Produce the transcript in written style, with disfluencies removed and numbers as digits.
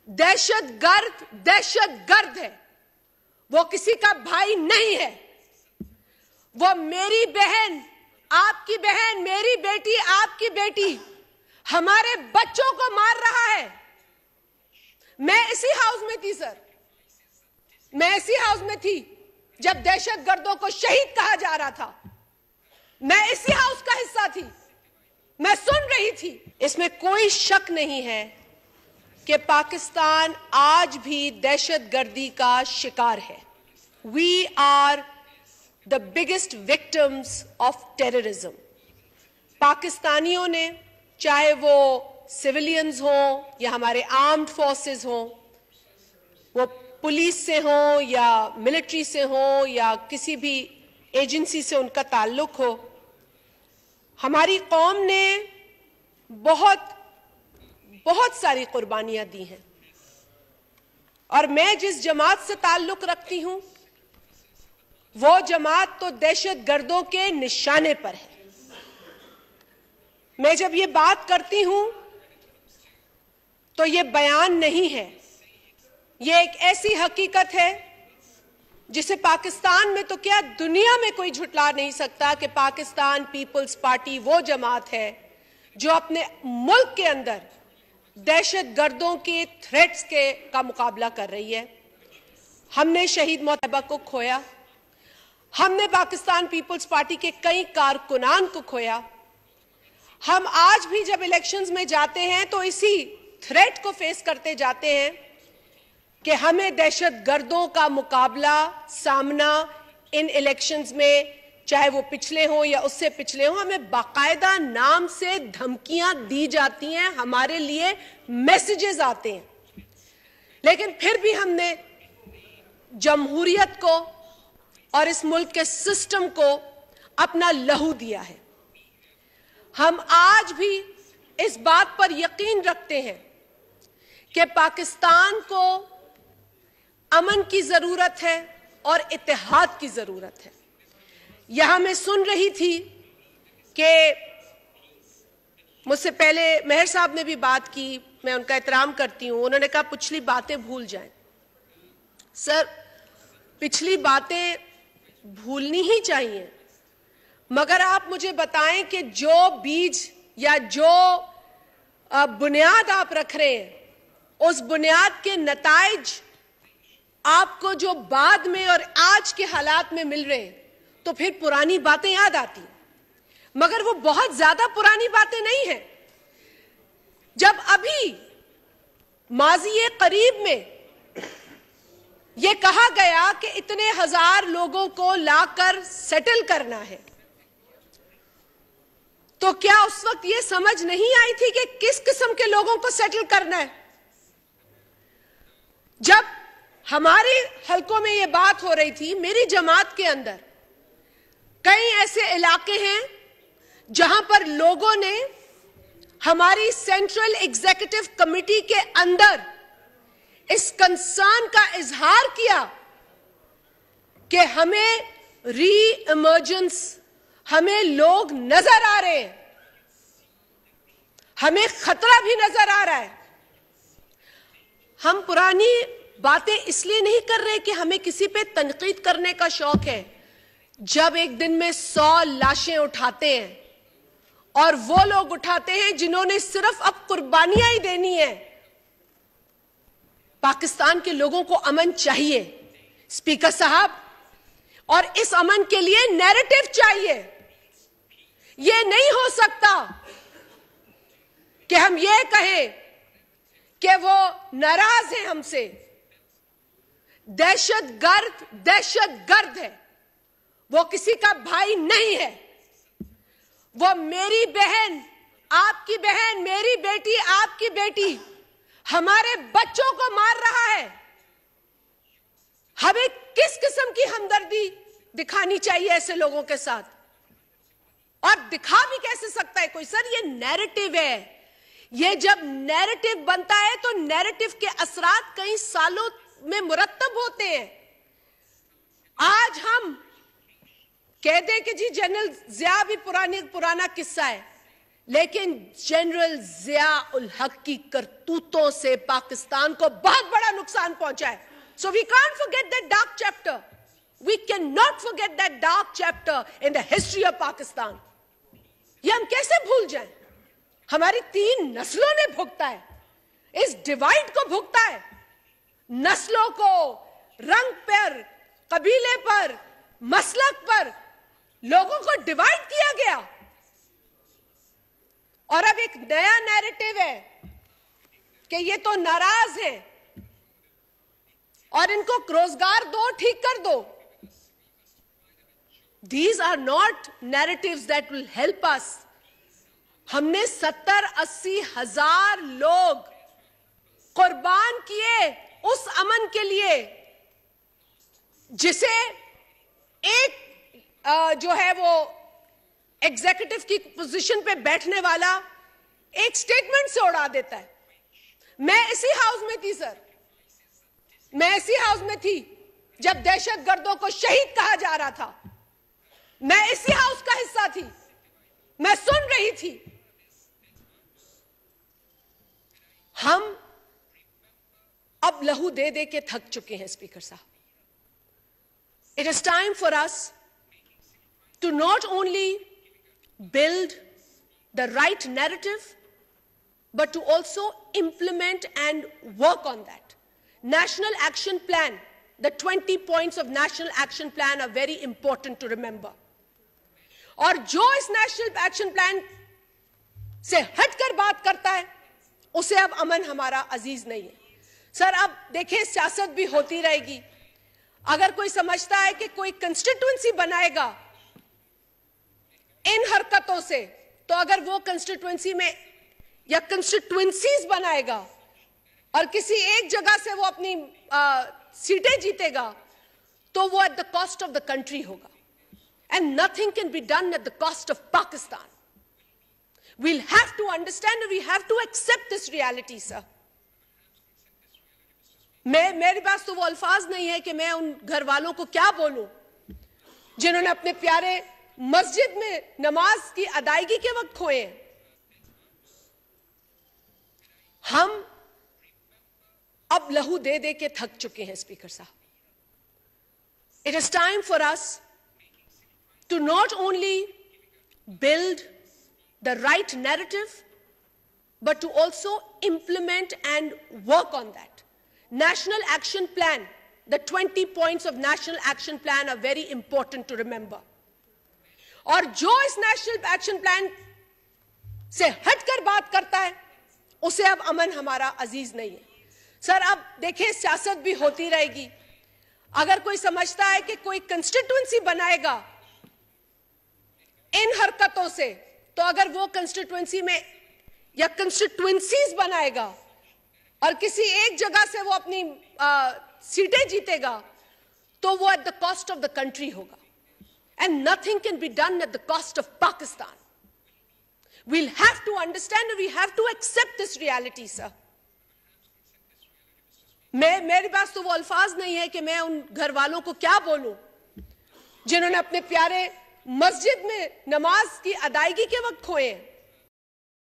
दहशत गर्द है, वो किसी का भाई नहीं है। वो मेरी बहन, आपकी बहन, मेरी बेटी, आपकी बेटी, हमारे बच्चों को मार रहा है। मैं इसी हाउस में थी सर, मैं इसी हाउस में थी जब दहशतगर्दों को शहीद कहा जा रहा था। मैं इसी हाउस का हिस्सा थी, मैं सुन रही थी। इसमें कोई शक नहीं है कि पाकिस्तान आज भी दहशतगर्दी का शिकार है। We are the biggest victims of terrorism. पाकिस्तानियों ने, चाहे वो सिविलियंस हों या हमारे आर्म्ड फोर्सेस हों, वो पुलिस से हों या मिलिट्री से हों या किसी भी एजेंसी से उनका ताल्लुक हो, हमारी कौम ने बहुत सारी कुर्बानियां दी हैं। और मैं जिस जमात से ताल्लुक रखती हूं, वो जमात तो दहशतगर्दों के निशाने पर है। मैं जब ये बात करती हूं तो ये बयान नहीं है, ये एक ऐसी हकीकत है जिसे पाकिस्तान में तो क्या दुनिया में कोई झुटला नहीं सकता कि पाकिस्तान पीपल्स पार्टी वो जमात है जो अपने मुल्क के अंदर दहशतगर्दों के थ्रेट्स का मुकाबला कर रही है। हमने शहीद मोहतबा को खोया, हमने पाकिस्तान पीपल्स पार्टी के कई कारकुनान को खोया। हम आज भी जब इलेक्शंस में जाते हैं तो इसी थ्रेट को फेस करते जाते हैं कि हमें दहशतगर्दों का मुकाबला, सामना इन इलेक्शंस में, चाहे वो पिछले हों या उससे पिछले हों, हमें बाकायदा नाम से धमकियां दी जाती हैं, हमारे लिए मैसेजेस आते हैं। लेकिन फिर भी हमने जमहूरियत को और इस मुल्क के सिस्टम को अपना लहू दिया है। हम आज भी इस बात पर यकीन रखते हैं कि पाकिस्तान को अमन की जरूरत है और इत्तेहाद की जरूरत है। यहां मैं सुन रही थी कि मुझसे पहले मेहर साहब ने भी बात की, मैं उनका एहतराम करती हूं। उन्होंने कहा पिछली बातें भूल जाएं। सर, पिछली बातें भूलनी ही चाहिए, मगर आप मुझे बताएं कि जो बीज या जो बुनियाद आप रख रहे हैं, उस बुनियाद के नताइज आपको जो बाद में और आज के हालात में मिल रहे हैं, तो फिर पुरानी बातें याद आती, मगर वो बहुत ज्यादा पुरानी बातें नहीं हैं। जब अभी माज़ी करीब में ये कहा गया कि इतने हजार लोगों को लाकर सेटल करना है, तो क्या उस वक्त ये समझ नहीं आई थी कि किस किस्म के लोगों को सेटल करना है? जब हमारे हलकों में ये बात हो रही थी, मेरी जमात के अंदर कई ऐसे इलाके हैं जहां पर लोगों ने हमारी सेंट्रल एग्जीक्यूटिव कमेटी के अंदर इस कंसर्न का इजहार किया कि हमें री इमर्जेंस, हमें लोग नजर आ रहे हैं, हमें खतरा भी नजर आ रहा है। हम पुरानी बातें इसलिए नहीं कर रहे कि हमें किसी पे तनकीद करने का शौक है। जब एक दिन में 100 लाशें उठाते हैं, और वो लोग उठाते हैं जिन्होंने सिर्फ अब कुर्बानियां ही देनी है। पाकिस्तान के लोगों को अमन चाहिए स्पीकर साहब, और इस अमन के लिए नैरेटिव चाहिए। ये नहीं हो सकता कि हम ये कहें कि वो नाराज हैं हमसे। दहशतगर्द है, वो किसी का भाई नहीं है। वो मेरी बहन, आपकी बहन, मेरी बेटी, आपकी बेटी, हमारे बच्चों को मार रहा है। हमें किस किस्म की हमदर्दी दिखानी चाहिए ऐसे लोगों के साथ? और दिखा भी कैसे सकता है कोई? सर, ये नैरेटिव है। ये जब नैरेटिव बनता है तो नैरेटिव के असरात कई सालों में मुरत्तब होते हैं। आज हम कह दें कि जी जनरल जिया भी पुराना किस्सा है, लेकिन जनरल ज़िया उल हक की करतूतों से पाकिस्तान को बहुत बड़ा नुकसान पहुंचा है. So we can't forget that dark chapter. We cannot forget that dark chapter in the history of Pakistan. ये हम कैसे भूल जाएं? हमारी 3 नस्लों ने भुगता है, इस डिवाइड को भुगता है. नस्लों को रंग पर, कबीले पर, मसलक पर लोगों को डिवाइड किया गया. और अब एक नया नैरेटिव है कि ये तो नाराज हैं और इनको रोजगार दो, ठीक कर दो. These are not narratives that will help us. हमने 70-80 हजार लोग कुर्बान किए उस अमन के लिए जिसे एक जो है वो एग्जीक्यूटिव की पोजीशन पे बैठने वाला एक स्टेटमेंट से उड़ा देता है. मैं इसी हाउस में थी सर, मैं इसी हाउस में थी जब दहशतगर्दों को शहीद कहा जा रहा था. मैं इसी हाउस का हिस्सा थी, मैं सुन रही थी. हम अब लहू दे दे के थक चुके हैं स्पीकर साहब. It is time for us to not only build the right narrative, but to also implement and work on that. National Action Plan, the 20 points of National Action Plan are very important to remember. और जो इस national action plan से हटकर बात करता है उसे अब अमन हमारा अजीज नहीं है. सर अब देखें, सियासत भी होती रहेगी. अगर कोई समझता है कि कोई कंस्टिट्यूएंसी बनाएगा इन हरकतों से, तो अगर वो कंस्टिट्यूएंसी में या कंस्टिट्यूएंसीज बनाएगा और किसी एक जगह से वो अपनी सीटें जीतेगा तो वो at the cost of the country होगा. And nothing can be done at the cost of Pakistan. We'll have to understand and we have to accept this reality, sir. मेरे पास तो वो अल्फाज नहीं है कि मैं उन घर वालों को क्या बोलूं जिन्होंने अपने प्यारे मस्जिद में नमाज की अदायगी के वक्त खोए. हम अब लहू दे दे के थक चुके हैं स्पीकर साहब. It is time for us to not only build the right narrative, but to also implement and work on that. National Action Plan, the 20 points of National Action Plan are very important to remember. और जो इस national action plan से हटकर बात करता है उसे अब अमन हमारा अजीज नहीं है. सर अब देखें, सियासत भी होती रहेगी. अगर कोई समझता है कि कोई कंस्टिट्यूएंसी बनाएगा इन हरकतों से, तो अगर वो कंस्टिट्यूएंसी में या कंस्टिट्यूएंसीज बनाएगा और किसी एक जगह से वो अपनी सीटें जीतेगा तो वो at the cost of the country होगा. And nothing can be done at the cost of Pakistan. We'll have to understand and we have to accept this reality, sir. मेरे पास तो वो अल्फाज नहीं है कि मैं उन घर वालों को क्या बोलूं जिन्होंने अपने प्यारे मस्जिद में नमाज की अदायगी के वक्त खोए हैं.